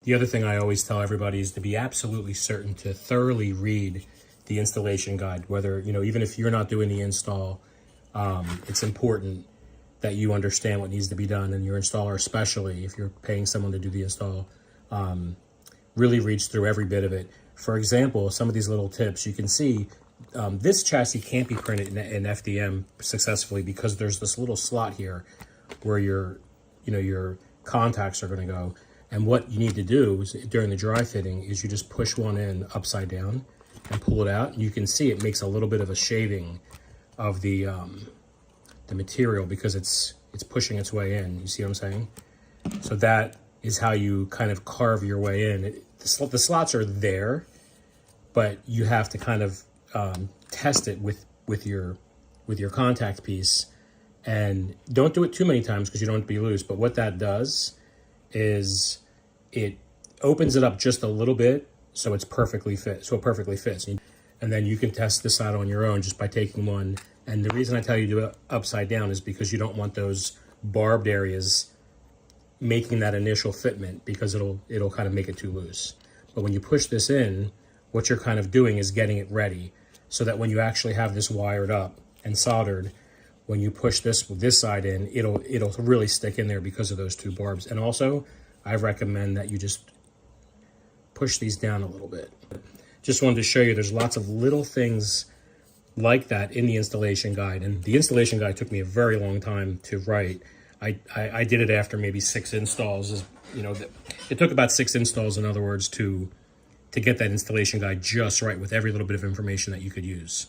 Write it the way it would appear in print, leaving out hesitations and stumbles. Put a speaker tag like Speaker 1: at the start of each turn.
Speaker 1: The other thing I always tell everybody is to be absolutely certain to thoroughly read the installation guide, whether, even if you're not doing the install, it's important that you understand what needs to be done, and your installer, especially if you're paying someone to do the install, really reads through every bit of it. For example, some of these little tips, you can see this chassis can't be printed in FDM successfully because there's this little slot here where your contacts are going to go. And what you need to do is, during the dry fitting, is you just push one in upside down and pull it out. And you can see it makes a little bit of a shaving of the material because it's pushing its way in. You see what I'm saying? So that is how you kind of carve your way in. The slots are there, but you have to kind of test it with your contact piece, and don't do it too many times because you don't want to be loose. But what that does is it opens it up just a little bit so it perfectly fits. And then you can test this out on your own just by taking one. And the reason I tell you to do it upside down is because you don't want those barbed areas making that initial fitment, because it'll kind of make it too loose. But when you push this in, what you're kind of doing is getting it ready so that when you actually have this wired up and soldered, when you push this side in, it'll really stick in there because of those two barbs. And also, I recommend that you just push these down a little bit. Just wanted to show you there's lots of little things like that in the installation guide. And the installation guide took me a very long time to write. I did it after maybe 6 installs. It took about 6 installs, in other words, to get that installation guide just right with every little bit of information that you could use.